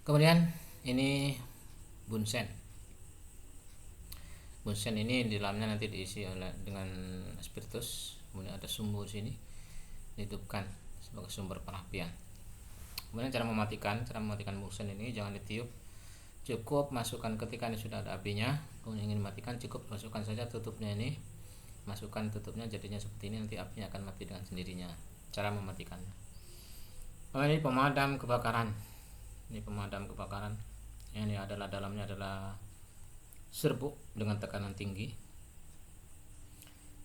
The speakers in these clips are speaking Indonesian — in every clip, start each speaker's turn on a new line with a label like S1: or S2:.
S1: Kemudian ini bunsen. Bunsen ini di dalamnya nanti diisi oleh dengan spiritus. Kemudian ada sumbu di sini, dihidupkan sebagai sumber perapian. Kemudian cara mematikan bunsen ini jangan ditiup, cukup masukkan ketika ini sudah ada apinya. Kemudian ingin matikan, cukup masukkan saja tutupnya ini, masukkan tutupnya, jadinya seperti ini, nanti apinya akan mati dengan sendirinya. Cara mematikannya. Ini pemadam kebakaran. Ini pemadam kebakaran. Ini adalah dalamnya adalah serbuk dengan tekanan tinggi.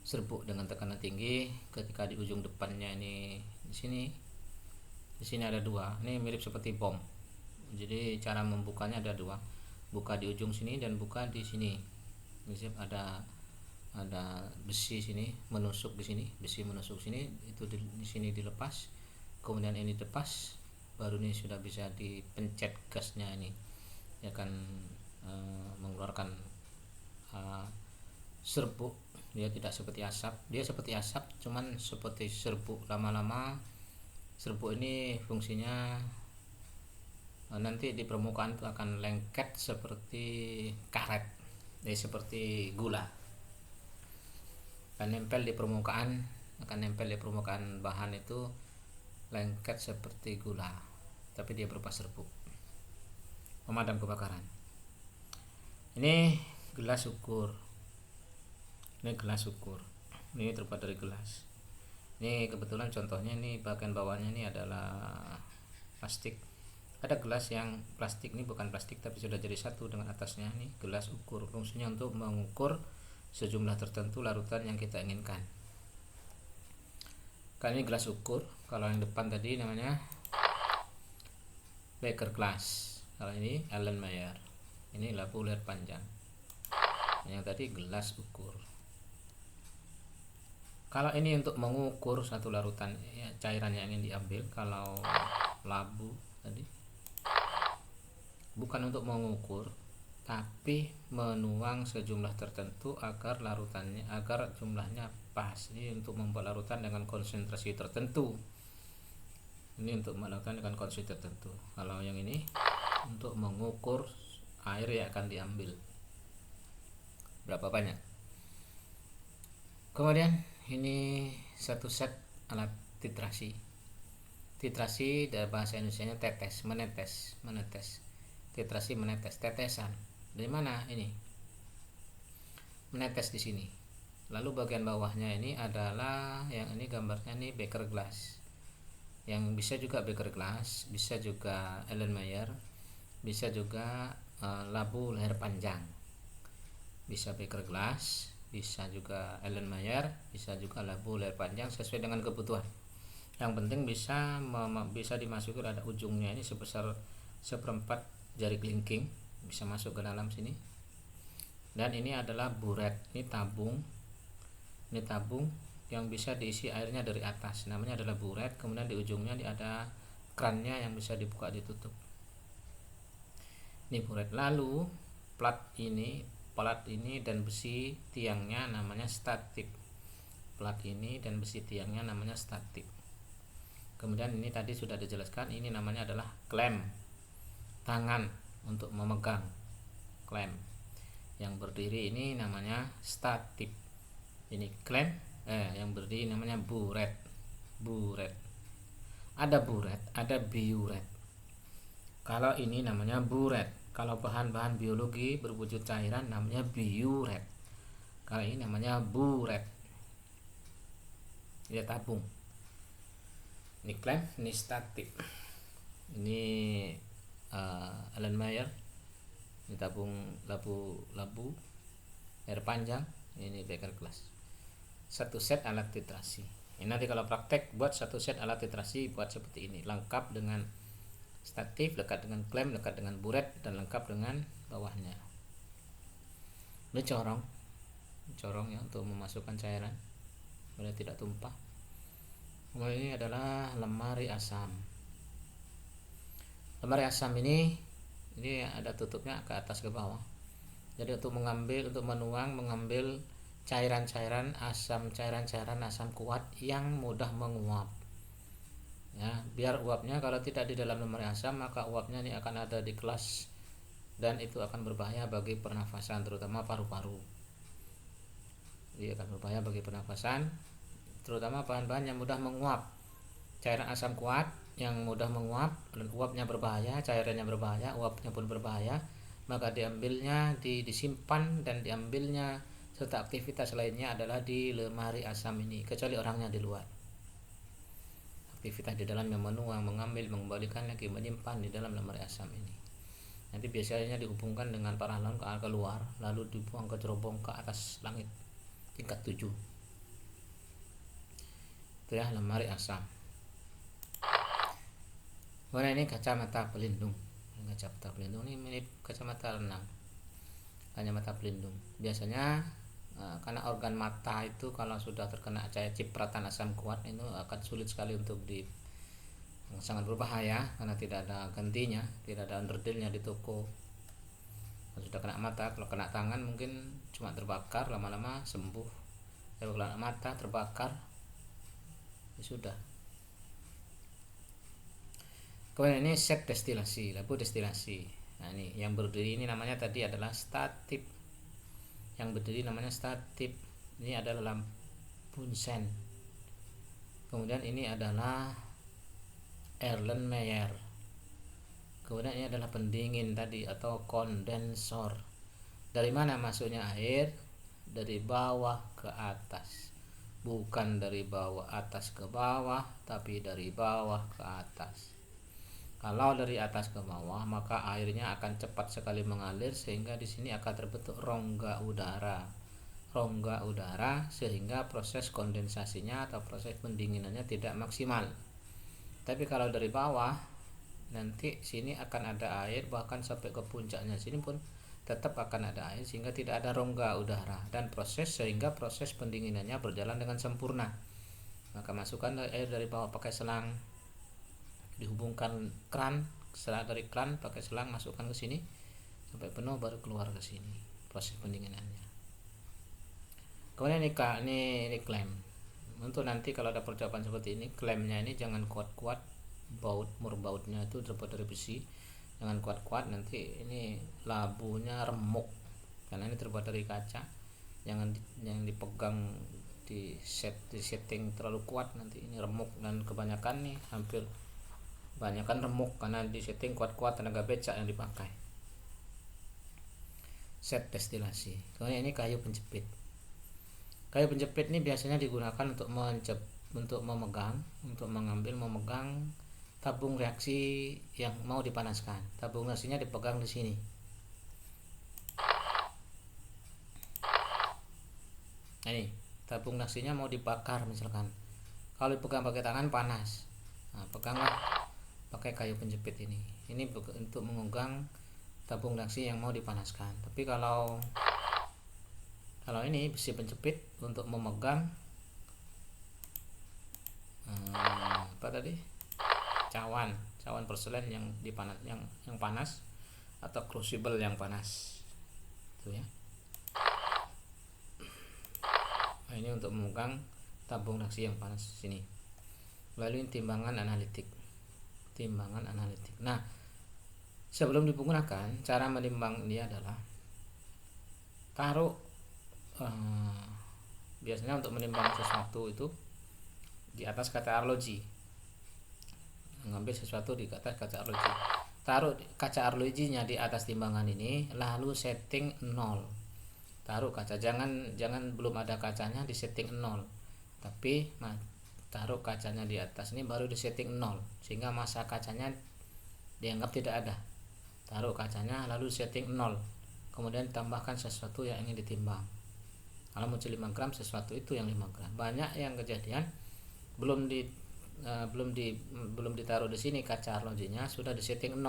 S1: Serbuk dengan tekanan tinggi. Ketika di ujung depannya ini di sini ada dua. Ini mirip seperti bom. Jadi cara membukanya ada dua. Buka di ujung sini dan buka di sini. Misal ada besi sini menusuk di sini, besi menusuk sini, itu di sini dilepas. Kemudian ini lepas, baru ini sudah bisa dipencet gasnya ini. Dia akan mengeluarkan serbuk. Dia tidak seperti asap, dia seperti asap cuman seperti serbuk. Lama-lama serbuk ini fungsinya nanti di permukaan itu akan lengket seperti karet, seperti gula, akan nempel di permukaan bahan itu, lengket seperti gula, tapi dia berupa serbuk. Pemadam kebakaran. Ini gelas ukur. Ini gelas ukur. Ini terbuat dari gelas. Ini kebetulan contohnya ini bagian bawahnya ini adalah plastik. Ada gelas yang plastik, ini bukan plastik tapi sudah jadi satu dengan atasnya. Ini gelas ukur, fungsinya untuk mengukur sejumlah tertentu larutan yang kita inginkan. Kali ini gelas ukur. Kalau yang depan tadi namanya Becker glass. Kalau ini Erlenmeyer. Ini lampu layar panjang. Yang tadi gelas ukur. Kalau ini untuk mengukur satu larutan ya, cairan yang ingin diambil. Kalau labu tadi bukan untuk mengukur, tapi menuang sejumlah tertentu agar jumlahnya pas. Ini untuk membuat larutan dengan konsentrasi tertentu. Ini untuk melakukan dengan konsentrasi tertentu. Kalau yang ini untuk mengukur air yang akan diambil berapa banyak. Kemudian ini satu set alat titrasi. Titrasi dari bahasa Indonesianya tetes, menetes. Titrasi menetes, tetesan. Dari mana ini? Menetes di sini. Lalu bagian bawahnya ini adalah yang ini gambarnya ini Becker glass. Yang bisa juga Becker glass, bisa juga Erlenmeyer, bisa juga labu layar panjang. Bisa Becker glass, bisa juga Erlenmeyer, bisa juga labu layar panjang sesuai dengan kebutuhan. Yang penting bisa dimasuki, ada ujungnya ini sebesar 1/4 jari kelingking, bisa masuk ke dalam sini. Dan ini adalah buret, ini tabung yang bisa diisi airnya dari atas, namanya adalah buret. Kemudian di ujungnya ada krannya yang bisa dibuka ditutup. Ini buret. Lalu plat ini dan besi tiangnya namanya statik. Plat ini dan besi tiangnya namanya statik. Kemudian ini tadi sudah dijelaskan, ini namanya adalah klem, tangan untuk memegang, klem. Yang berdiri ini namanya statik. Ini klem, yang berdiri namanya buret. Ada buret, ada biuret. Kalau ini namanya buret. Kalau bahan-bahan biologi berwujud cairan namanya biuret. Kalau ini namanya buret. Dia tabung. Ini klem, ini statik. Ini Erlenmeyer. Ini tabung labu air panjang. Ini Becker glass. Satu set alat titrasi. Ini nanti kalau praktek buat satu set alat titrasi buat seperti ini, lengkap dengan statif, lengkap dengan klem, lengkap dengan buret, dan lengkap dengan bawahnya. Ini corong ya untuk memasukkan cairan supaya tidak tumpah. Kemudian ini adalah lemari asam. Lemari asam ini ada tutupnya ke atas ke bawah. Jadi untuk mengambil cairan-cairan asam kuat yang mudah menguap. ya. Biar uapnya kalau tidak di dalam lemari asam, maka uapnya ini akan ada di kelas dan itu akan berbahaya bagi pernafasan, terutama paru-paru. Dia akan berbahaya bagi pernafasan, terutama bahan-bahan yang mudah menguap. Cairan asam kuat yang mudah menguap dan uapnya berbahaya, cairannya berbahaya, uapnya pun berbahaya, maka diambilnya, disimpan dan diambilnya serta aktivitas lainnya adalah di lemari asam ini, kecuali orangnya di luar. Aktivitas di dalam yang menuang, mengambil, mengembalikan lagi, menyimpan di dalam lemari asam ini. Nanti biasanya dihubungkan dengan paralon ke arah keluar, lalu dibuang ke cerobong ke atas langit tingkat 7. Itu ya lemari asam. Kemudian ini kacamata pelindung. Kacamata pelindung ini mirip kacamata renang. Kacamata pelindung. Biasanya karena organ mata itu kalau sudah terkena cahaya cipratan asam kuat itu akan sulit sekali untuk sangat berbahaya karena tidak ada gantinya, tidak ada underdealnya di toko. Kalau sudah kena mata, kalau kena tangan mungkin cuma terbakar, lama-lama sembuh. Kalau kena mata terbakar, ya sudah. Kemudian ini set destilasi, lampu destilasi. Nah ini yang berdiri ini namanya tadi adalah statip. Yang berdiri namanya statip. Ini adalah lampu Bunsen. Kemudian ini adalah Erlenmeyer. Kemudian ini adalah pendingin tadi atau kondensor. Dari mana masuknya air? Dari bawah ke atas. Bukan dari bawah atas ke bawah, tapi dari bawah ke atas. Kalau dari atas ke bawah, maka airnya akan cepat sekali mengalir sehingga di sini akan terbentuk rongga udara. Rongga udara sehingga proses kondensasinya atau proses pendinginannya tidak maksimal. Tapi kalau dari bawah, nanti sini akan ada air, bahkan sampai ke puncaknya sini pun tetap akan ada air sehingga tidak ada rongga udara dan sehingga proses pendinginannya berjalan dengan sempurna. Maka masukkan air dari bawah pakai selang, dihubungkan kran, dari kran pakai selang masukkan ke sini sampai penuh baru keluar ke sini proses pendinginannya. Kemudian ini klem. Untuk nanti kalau ada percobaan seperti ini, klemnya ini jangan kuat-kuat, murbautnya itu terbuat dari besi, jangan kuat-kuat, nanti ini labunya remuk karena ini terbuat dari kaca. Jangan dipegang, di setting terlalu kuat, nanti ini remuk. Dan kebanyakan nih remuk karena di setting kuat-kuat, tenaga becak yang dipakai. Set destilasi. Kemudian ini kayu penjepit. Kayu penjepit ini biasanya digunakan untuk memegang, untuk memegang tabung reaksi yang mau dipanaskan. Tabung reaksinya dipegang di sini. Nah, ini tabung reaksinya mau dibakar misalkan. Kalau dipegang pakai tangan panas. Nah, peganglah pakai kayu penjepit ini. Ini untuk mengunggang tabung reaksi yang mau dipanaskan. Tapi kalau ini besi penjepit untuk memegang apa tadi? cawan porselen yang panas atau crucible yang panas. Itu ya. Nah, ini untuk memegang tabung reaksi yang panas sini. Lalu timbangan analitik. Nah, sebelum digunakan, cara menimbang ini adalah taruh biasanya untuk menimbang sesuatu itu di atas kaca arloji. Mengambil sesuatu di atas kaca arloji. Taruh kaca arlojinya di atas timbangan ini, lalu setting 0. Taruh kaca, jangan belum ada kacanya di setting 0. Tapi taruh kacanya di atas ini baru di setting 0 sehingga massa kacanya dianggap tidak ada. Taruh kacanya lalu setting 0, kemudian tambahkan sesuatu yang ingin ditimbang. Kalau muncul 5 gram, sesuatu itu yang 5 gram. Banyak yang kejadian belum ditaruh di sini kaca arlojinya, sudah di setting 0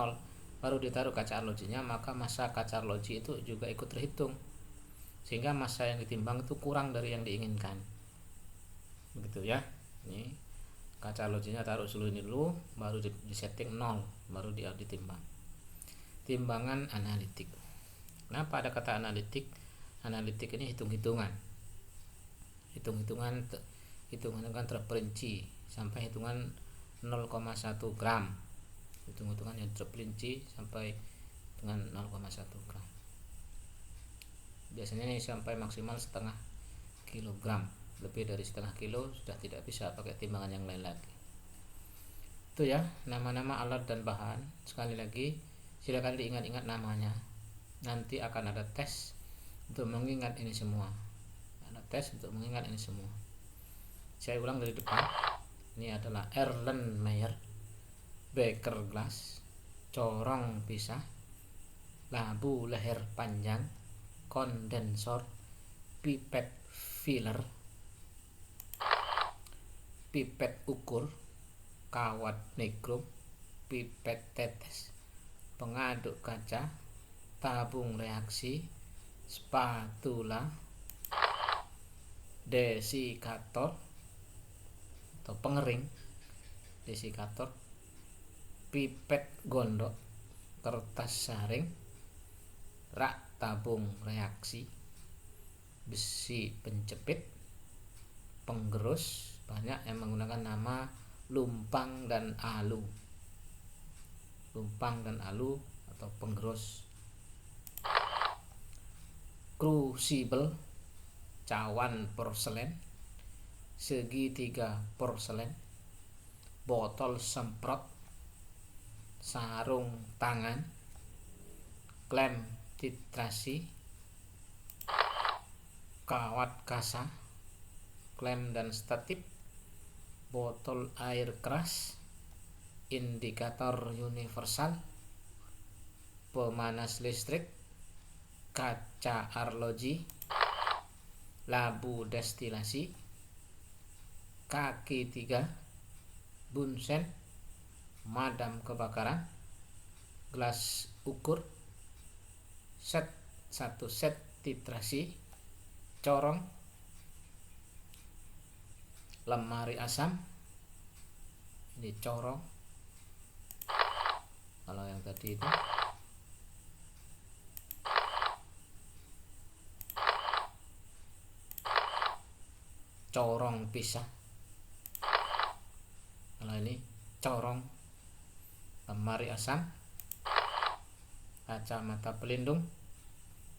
S1: baru ditaruh kaca arlojinya, maka massa kaca arloji itu juga ikut terhitung sehingga massa yang ditimbang itu kurang dari yang diinginkan. Begitu ya. Ini kaca arlojinya taruh seluruh ini dulu, baru di setting 0, baru dia ditimbang. Timbangan analitik. Kenapa ada kata analitik? Analitik ini hitung-hitungan kan terperinci sampai hitungan 0,1 gram. Hitung-hitungannya terperinci sampai dengan 0,1 gram. Biasanya ini sampai maksimal setengah kilogram. Lebih dari setengah kilo sudah tidak bisa pakai timbangan yang lain lagi. Itu ya nama-nama alat dan bahan. Sekali lagi silakan diingat-ingat namanya. Nanti akan ada tes untuk mengingat ini semua. Ada tes untuk mengingat ini semua. Saya ulang dari depan. Ini adalah Erlenmeyer beker gelas, corong pisah, labu leher panjang, kondensor, pipet filler, pipet ukur, kawat negro, pipet tetes, pengaduk kaca, tabung reaksi, spatula, desikator atau pengering, desikator, pipet gondok, kertas saring, rak tabung reaksi, besi penjepit, penggerus. Banyak yang menggunakan nama lumpang dan alu, atau penggerus. Crucible, cawan porselen, segitiga porselen, botol semprot, sarung tangan, klem titrasi, kawat kasa, klem dan statip, botol air keras, indikator universal, pemanas listrik, kaca arloji, labu destilasi, kaki 3, bunsen, madam kebakaran, gelas ukur, satu set titrasi, corong, lemari asam. Ini corong. Kalau yang tadi itu corong pisah. Kalau ini corong, lemari asam, kacamata pelindung,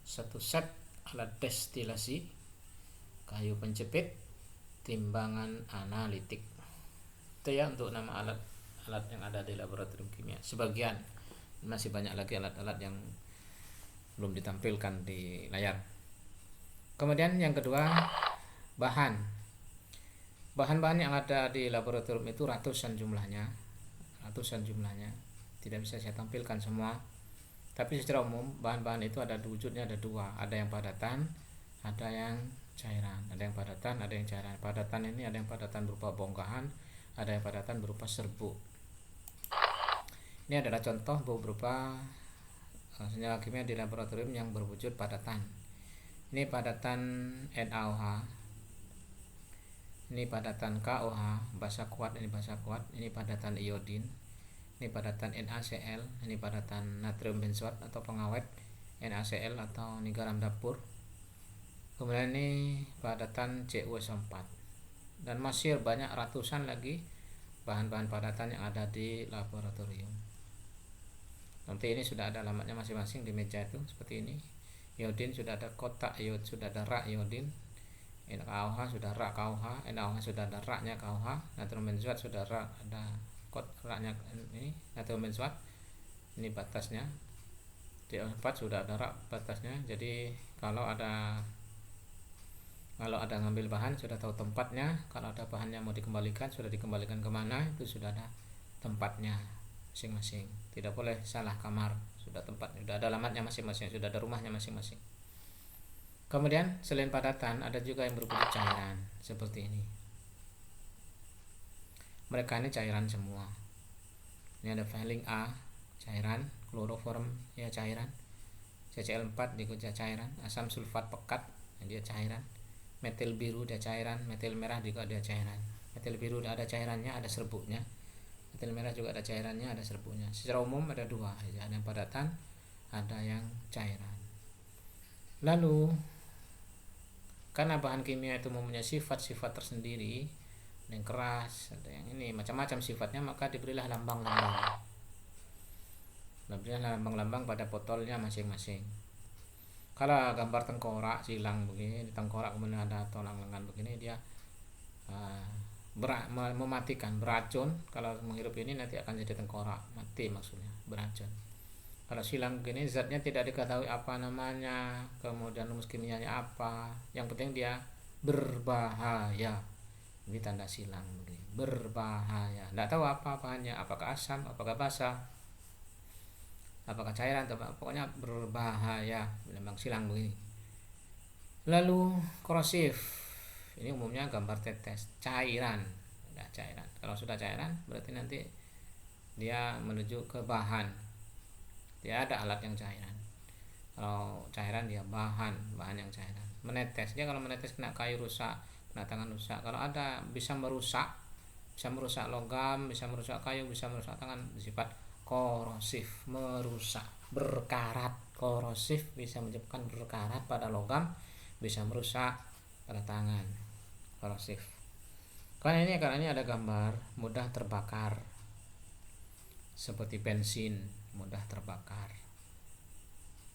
S1: satu set alat destilasi, kayu penjepit, timbangan analitik. Itu ya untuk nama alat yang ada di laboratorium kimia. Sebagian, masih banyak lagi alat-alat yang belum ditampilkan di layar. Kemudian yang kedua, bahan-bahan yang ada di laboratorium itu ratusan jumlahnya. Tidak bisa saya tampilkan semua, tapi secara umum bahan-bahan itu ada wujudnya, ada dua. Ada yang padatan, ada yang cairan. Ada yang padatan, ada yang cairan. Padatan ini ada yang padatan berupa bongkahan, ada yang padatan berupa serbuk. Ini adalah contoh berupa senyawa kimia di laboratorium yang berwujud padatan. Ini padatan NaOH, ini padatan KOH, basa kuat, ini basa kuat. Ini padatan iodin, ini padatan NaCl, ini padatan natrium benzoat atau pengawet NaCl atau ini garam dapur. Kemudian ini padatan CuSO4, dan masih banyak ratusan lagi bahan-bahan padatan yang ada di laboratorium. Nanti ini sudah ada alamatnya masing-masing di meja itu seperti ini. Iodin sudah ada kotak iod, sudah ada rak iodin. NaOH sudah rak KOH, NaOH sudah ada raknya KOH, natrium benzoat sudah rak, ada raknya ini natrium benzoat. Ini batasnya. CuSO4 sudah ada rak batasnya. Jadi kalau ada ngambil bahan sudah tahu tempatnya. Kalau ada bahannya mau dikembalikan, sudah dikembalikan kemana, itu sudah ada tempatnya masing-masing. Tidak boleh salah kamar, sudah tempatnya, sudah ada alamatnya masing-masing, sudah ada rumahnya masing-masing. Kemudian selain padatan ada juga yang berwujud cairan seperti ini. Mereka ini cairan semua. Ini ada Valine A cairan, kloroform ya cairan, CCl4 juga cairan, asam sulfat pekat dia cairan, metil biru dia cairan, metil merah juga dia cairan. Metil biru ada cairannya, ada serbuknya. Metil merah juga ada cairannya, ada serbuknya. Secara umum ada dua, ada yang padatan, ada yang cairan. Lalu karena bahan kimia itu mempunyai sifat-sifat tersendiri, ada yang keras, ada yang ini macam-macam sifatnya, maka diberilah lambang-lambang. Diberilah lambang-lambang pada botolnya masing-masing. Kalau gambar tengkorak silang begini, di tengkorak kemudian ada tulang lengan begini, dia mematikan, beracun. Kalau menghirup ini nanti akan jadi tengkorak, mati maksudnya, beracun. Kalau silang begini zatnya tidak diketahui apa namanya, kemudian rumus kimianya apa, yang penting dia berbahaya. Ini tanda silang begini, berbahaya. Tidak tahu apa bahannya, apakah asam, apakah basa, apakah cairan, atau pokoknya berbahaya. Memang silang begini. Lalu korosif, ini umumnya gambar tetes, cairan. Nah, cairan. Kalau sudah cairan berarti nanti dia menuju ke bahan. Dia ada alat yang cairan. Kalau cairan dia bahan yang cairan. Menetes, dia kalau menetes kena kayu rusak, kena tangan rusak. Kalau ada bisa merusak logam, bisa merusak kayu, bisa merusak tangan, bersifat korosif, merusak, berkarat. Korosif bisa menyebabkan berkarat pada logam, bisa merusak pada tangan. Korosif. Karena ini ada gambar mudah terbakar, seperti bensin mudah terbakar,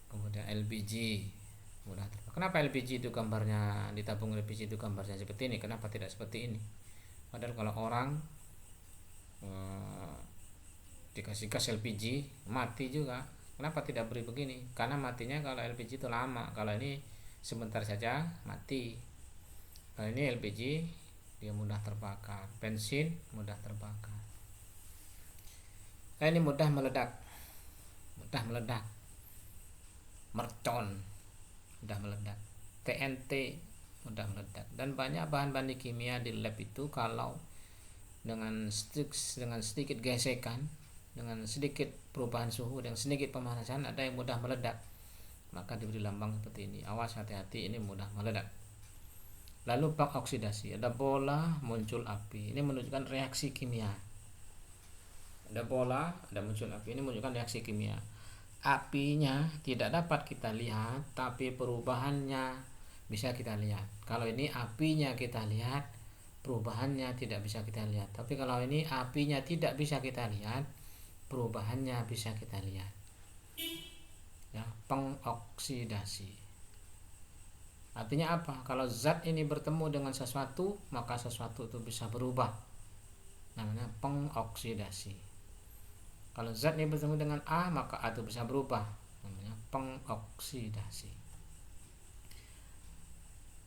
S1: kemudian LPG mudah terbakar. Kenapa LPG itu gambarnya, di tabung LPG itu gambarnya seperti ini, kenapa tidak seperti ini? Padahal kalau orang dikasih gas LPG mati juga, kenapa tidak beri begini? Karena matinya kalau LPG itu lama, kalau ini sebentar saja mati. Kalau ini LPG dia mudah terbakar, bensin mudah terbakar. Nah, ini mudah meledak, mercon mudah meledak, TNT mudah meledak, dan banyak bahan-bahan kimia di lab itu kalau dengan sedikit gesekan, dengan sedikit perubahan suhu, dengan sedikit pemanasan, ada yang mudah meledak, maka diberi lambang seperti ini. Awas, hati-hati, ini mudah meledak. Lalu bak oksidasi, ada bola muncul api, ini menunjukkan reaksi kimia. Ada bola, ada muncul api, ini menunjukkan reaksi kimia. Apinya tidak dapat kita lihat, tapi perubahannya bisa kita lihat. Kalau ini apinya kita lihat, perubahannya tidak bisa kita lihat. Tapi kalau ini apinya tidak bisa kita lihat, perubahannya bisa kita lihat. Ya, pengoksidasi. Artinya apa? Kalau zat ini bertemu dengan sesuatu, maka sesuatu itu bisa berubah. Namanya pengoksidasi. Kalau zat ini bertemu dengan A, maka A itu bisa berubah. Namanya pengoksidasi.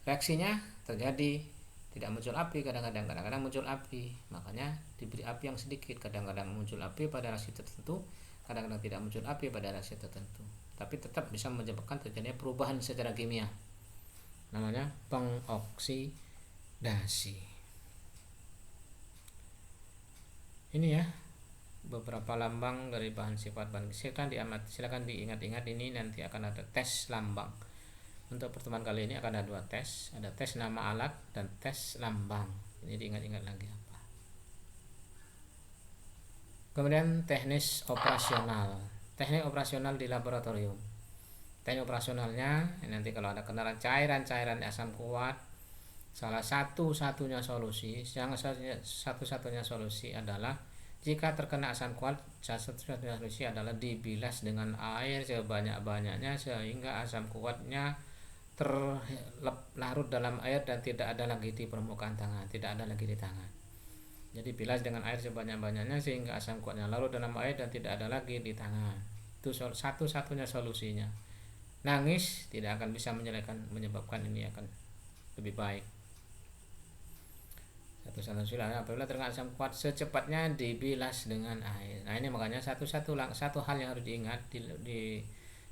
S1: Reaksinya terjadi, tidak muncul api, kadang-kadang muncul api. Makanya diberi api yang sedikit. Kadang-kadang muncul api pada reaksi tertentu, kadang-kadang tidak muncul api pada reaksi tertentu. Tapi tetap bisa menyebabkan terjadinya perubahan secara kimia. Namanya pengoksidasi. Ini ya beberapa lambang dari bahan sifat bahan. Silakan diingat-ingat, ini nanti akan ada tes lambang. Untuk pertemuan kali ini akan ada 2 tes, ada tes nama alat dan tes lambang. Ini diingat-ingat lagi apa. Kemudian teknis operasional, teknik operasional di laboratorium. Teknik operasionalnya nanti kalau ada kendaraan cairan asam kuat, salah satu-satunya solusi adalah jika terkena asam kuat, satu-satunya solusi adalah dibilas dengan air sebanyak-banyaknya sehingga asam kuatnya terlarut dalam air dan tidak ada lagi di permukaan tangan, tidak ada lagi di tangan. Jadi bilas dengan air sebanyak-banyaknya sehingga asam kuatnya larut dalam air dan tidak ada lagi di tangan. Itu satu-satunya solusinya. Nangis tidak akan bisa menyebabkan ini akan lebih baik. Satu-satunya apabila terkena asam kuat secepatnya dibilas dengan air. Nah, ini makanya satu hal yang harus diingat di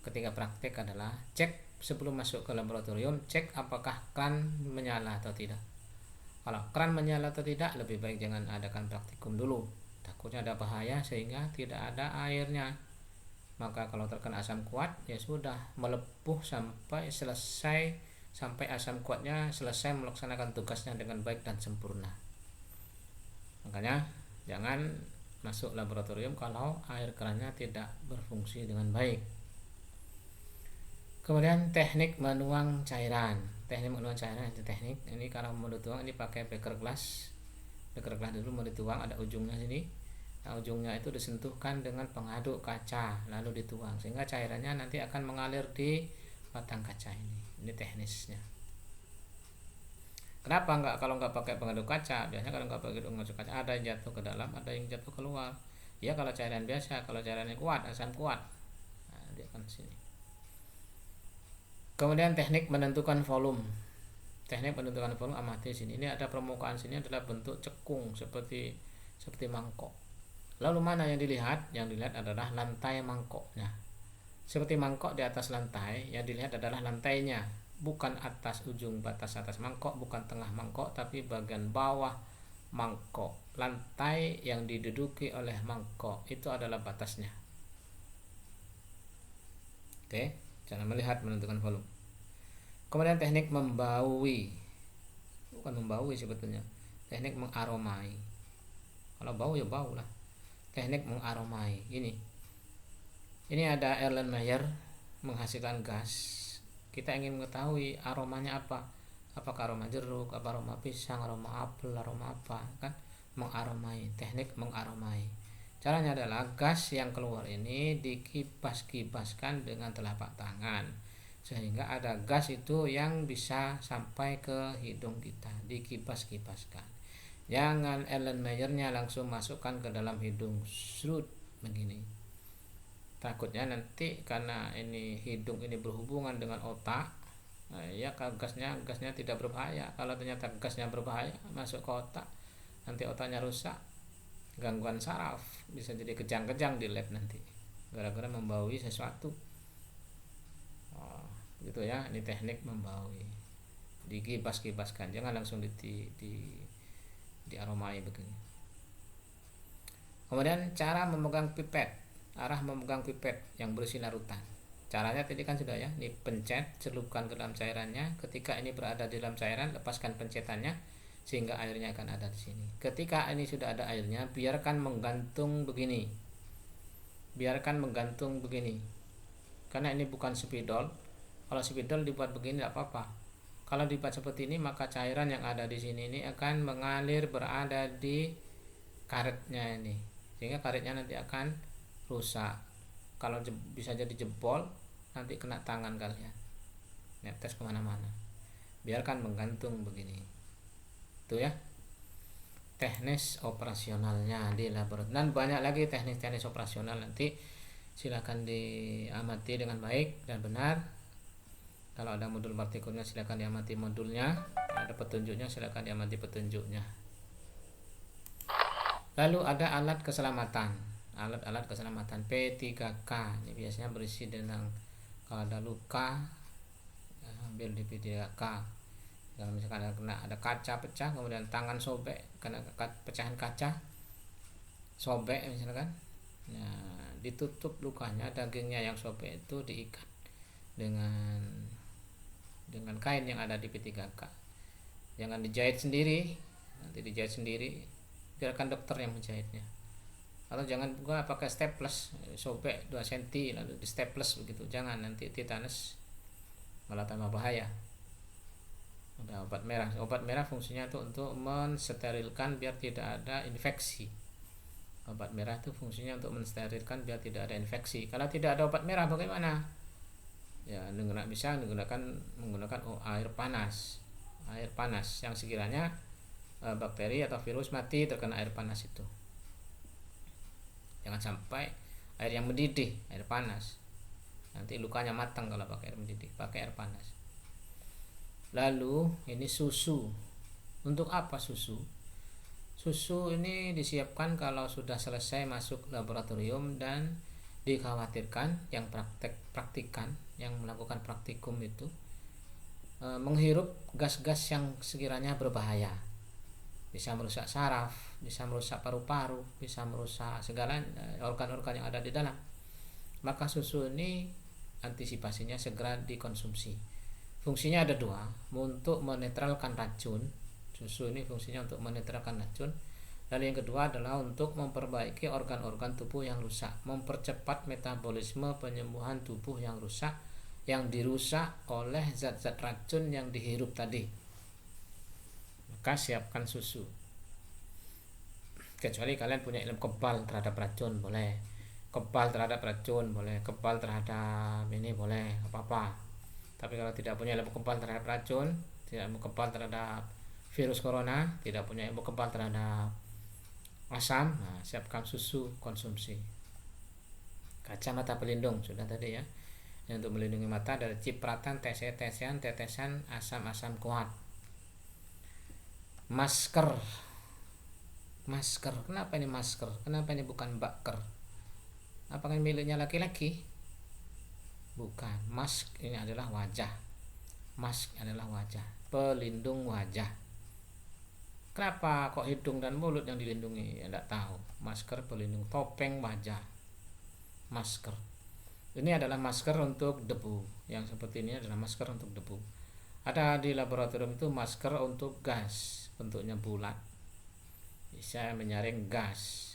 S1: ketika praktek adalah cek sebelum masuk ke laboratorium, cek apakah kran menyala atau tidak. Kalau kran menyala atau tidak, lebih baik jangan adakan praktikum dulu, takutnya ada bahaya sehingga tidak ada airnya. Maka kalau terkena asam kuat, ya sudah, melepuh sampai asam kuatnya selesai melaksanakan tugasnya dengan baik dan sempurna. Makanya jangan masuk laboratorium kalau air kerannya tidak berfungsi dengan baik. Kemudian teknik menuang cairan. Teknik menuang cairan itu teknik ini kalau mau tuang ini pakai beker gelas. Deker-deker dulu mau dituang, ada ujungnya sini. Nah, ujungnya itu disentuhkan dengan pengaduk kaca lalu dituang sehingga cairannya nanti akan mengalir di batang kaca ini. Ini teknisnya. Kenapa kalau nggak pakai pengaduk kaca? Biasanya kalau nggak pakai pengaduk kaca ada yang jatuh ke dalam, ada yang jatuh keluar. Ya kalau cairan biasa, kalau cairannya kuat, asam kuat, nah, dia akan sini. Kemudian teknik menentukan volume. Teknik menentukan volume amati sini. Ini ada permukaan sini adalah bentuk cekung seperti mangkok. Lalu mana yang dilihat? Yang dilihat adalah lantai mangkoknya. Seperti mangkok di atas lantai, yang dilihat adalah lantainya, bukan atas ujung batas atas mangkok, bukan tengah mangkok, tapi bagian bawah mangkok. Lantai yang diduduki oleh mangkok itu adalah batasnya. Oke, cara melihat menentukan volume. Kemudian teknik membaui, bukan membaui sebetulnya, teknik mengaromai. Kalau bau ya bau lah. Teknik mengaromai ini ada Erlenmeyer menghasilkan gas. Kita ingin mengetahui aromanya apa, apakah aroma jeruk, apa aroma pisang, aroma apel, aroma apa, kan? Mengaromai, teknik mengaromai. Caranya adalah gas yang keluar ini dikibas-kibaskan dengan telapak tangan sehingga ada gas itu yang bisa sampai ke hidung kita, dikibas-kibaskan. Jangan Erlenmeyernya langsung masukkan ke dalam hidung, serut begini. Takutnya nanti karena ini hidung ini berhubungan dengan otak, nah, ya gasnya tidak berbahaya. Kalau ternyata gasnya berbahaya masuk ke otak, nanti otaknya rusak, gangguan saraf, bisa jadi kejang-kejang di lab nanti gara-gara membaui sesuatu. Gitu ya, ini teknik membaui, dikibas-kibaskan, jangan langsung di aromai begini. Kemudian cara memegang pipet, arah memegang pipet yang berisi larutan. Caranya tadi kan sudah ya, ini pencet, celupkan ke dalam cairannya. Ketika ini berada di dalam cairan, lepaskan pencetannya sehingga airnya akan ada di sini. Ketika ini sudah ada airnya, biarkan menggantung begini. Biarkan menggantung begini. Karena ini bukan spidol. Kalau spidol dibuat begini tidak apa-apa. Kalau dibuat seperti ini, maka cairan yang ada di sini ini akan mengalir berada di karetnya ini, sehingga karetnya nanti akan rusak. Kalau bisa jadi jebol, nanti kena tangan kalian, netes kemana-mana. Biarkan menggantung begini. Itu ya teknis operasionalnya di laboratorium. Dan banyak lagi teknis-teknis operasional, nanti silakan diamati dengan baik dan benar. Kalau ada modul partikulnya silakan diamati modulnya, ada petunjuknya silakan diamati petunjuknya. Lalu ada alat keselamatan, alat-alat keselamatan P3K. Ini biasanya berisi dengan kalau ada luka, ambil di P3K. Kalau misalkan ada kaca pecah, kemudian tangan sobek karena pecahan kaca, sobek misalkan, nah ditutup lukanya, dagingnya yang sobek itu diikat dengan kain yang ada di P3K. Jangan dijahit sendiri, nanti dijahit sendiri, biarkan dokter yang menjahitnya. Atau jangan juga pakai staples, sobek 2 cm lalu di staples begitu, jangan, nanti tetanus, malah tambah bahaya. Ada obat merah. Obat merah fungsinya itu untuk mensterilkan biar tidak ada infeksi. Obat merah itu fungsinya untuk mensterilkan biar tidak ada infeksi. Kalau tidak ada obat merah bagaimana? Ya bisa menggunakan air panas yang sekiranya bakteri atau virus mati terkena air panas itu. Jangan sampai air yang mendidih, air panas, nanti lukanya matang. Kalau pakai air mendidih, pakai air panas. Lalu ini susu. Untuk apa susu? Susu ini disiapkan kalau sudah selesai masuk laboratorium dan dikhawatirkan yang praktikan, yang melakukan praktikum itu menghirup gas-gas yang sekiranya berbahaya, bisa merusak saraf, bisa merusak paru-paru, bisa merusak segala organ-organ yang ada di dalam. Maka susu ini antisipasinya segera dikonsumsi. Fungsinya ada 2, untuk menetralkan racun. Susu ini fungsinya untuk menetralkan racun. Lalu yang kedua adalah untuk memperbaiki organ-organ tubuh yang rusak, mempercepat metabolisme penyembuhan tubuh yang rusak, yang dirusak oleh zat-zat racun yang dihirup tadi. Maka siapkan susu. kecuali kalian punya ilmu kebal terhadap racun, boleh. Kebal terhadap racun boleh, kebal terhadap ini boleh, apa-apa. Tapi kalau tidak punya ilmu kebal terhadap racun, tidak ilmu kebal terhadap virus corona, tidak punya ilmu kebal terhadap asam, nah, siapkan susu konsumsi. Kacamata pelindung sudah tadi ya, yang untuk melindungi mata dari cipratan, tetesan asam-asam kuat. Masker, kenapa ini masker, kenapa ini bukan baker? Apakah ini miliknya laki-laki? Bukan. Mask ini adalah wajah, mask adalah wajah, pelindung wajah. Kenapa kok hidung dan mulut yang dilindungi? Ya tidak tahu. Masker pelindung, topeng wajah, masker. Ini adalah masker untuk debu. Yang seperti ini adalah masker untuk debu. Ada di laboratorium itu masker untuk gas, bentuknya bulat, bisa menyaring gas.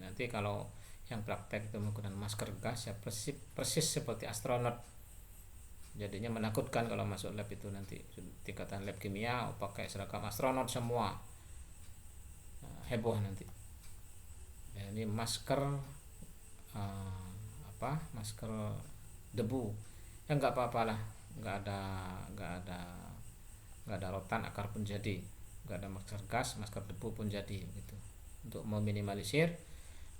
S1: Nanti kalau yang praktek itu menggunakan masker gas ya persis seperti astronot. Jadinya menakutkan kalau masuk lab itu, nanti tingkatan lab kimia pakai seragam astronot semua, heboh nanti. Ya, ini masker masker debu ya, nggak apa-apa lah, nggak ada rotan akar pun jadi, nggak ada masker gas, masker debu pun jadi gitu, untuk meminimalisir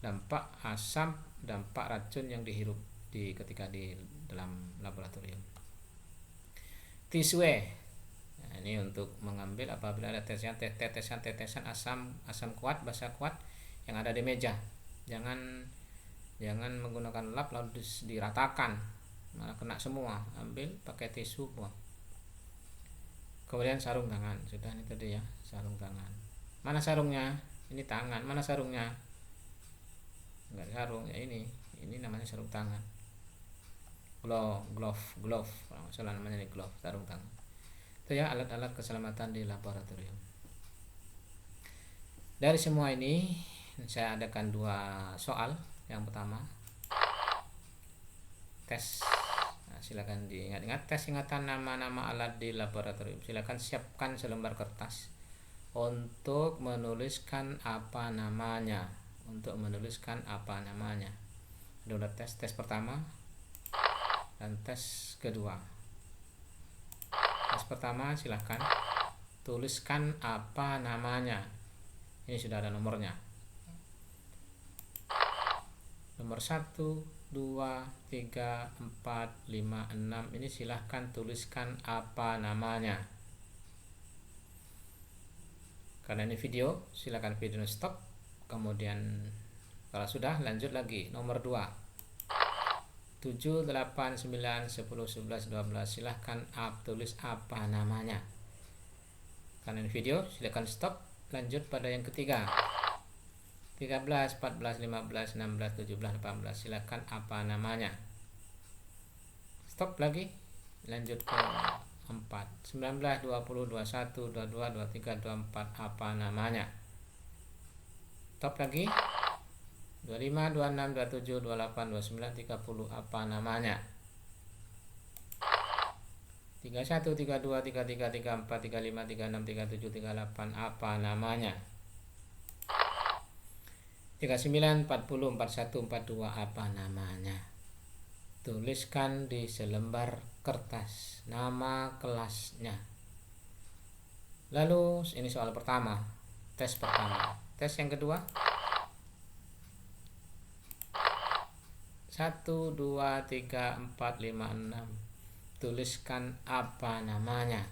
S1: dampak asam, dampak racun yang dihirup ketika di dalam laboratorium. Tisu, nah, ini untuk mengambil apabila ada tetesan asam kuat, basa kuat yang ada di meja. Jangan menggunakan lap lalu diratakan, malah kena semua. Ambil pakai tisu, buang. Kemudian sarung tangan, sudah ini tadi ya, sarung tangan. Mana sarungnya? Ini tangan, mana sarungnya? Enggak sarung ya, ini namanya sarung tangan. Glove, kalau salah namanya ini glove, sarung tangan. Itu ya alat-alat keselamatan di laboratorium. Dari semua ini saya adakan 2 soal. Yang pertama, tes. Nah, silakan diingat-ingat tes ingatan nama-nama alat di laboratorium. Silakan siapkan selembar kertas untuk menuliskan apa namanya. Ada tes pertama dan tes kedua. Tes pertama silahkan tuliskan apa namanya. Ini sudah ada nomornya. Nomor 1, 2, 3, 4, 5, 6. Ini silahkan tuliskan apa namanya. Karena ini video, silahkan video stop. Kemudian kalau sudah, lanjut lagi. Nomor 2, 7, 8, 9, 10, 11, 12. Silahkan tulis apa namanya. Karena ini video, silahkan stop. Lanjut pada yang ketiga, 13, 14, 15, 16, 17, 18. Silahkan apa namanya. Stop lagi. Lanjut ke 4, 19, 20, 21, 22, 23, 24. Apa namanya. Stop lagi. 25, 26, 27, 28, 29, 30. Apa namanya. 31, 32, 33, 34, 35, 36, 37, 38. Apa namanya. 39, 40, 41, 42. Apa namanya. Tuliskan di selembar kertas nama kelasnya. Lalu ini soal pertama, tes pertama. Tes yang kedua, 1, 2, 3, 4, 5, 6. Tuliskan apa namanya.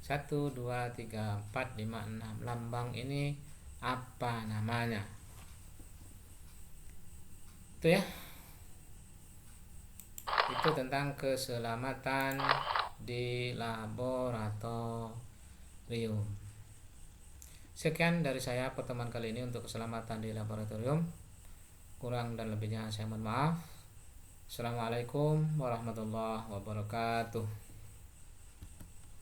S1: 1, 2, 3, 4, 5, 6. Lambang ini apa namanya. Itu ya. Itu tentang keselamatan di laboratorium. Sekian dari saya pertemuan kali ini untuk keselamatan di laboratorium. Kurang dan lebihnya saya mohon maaf. Assalamualaikum warahmatullahi wabarakatuh.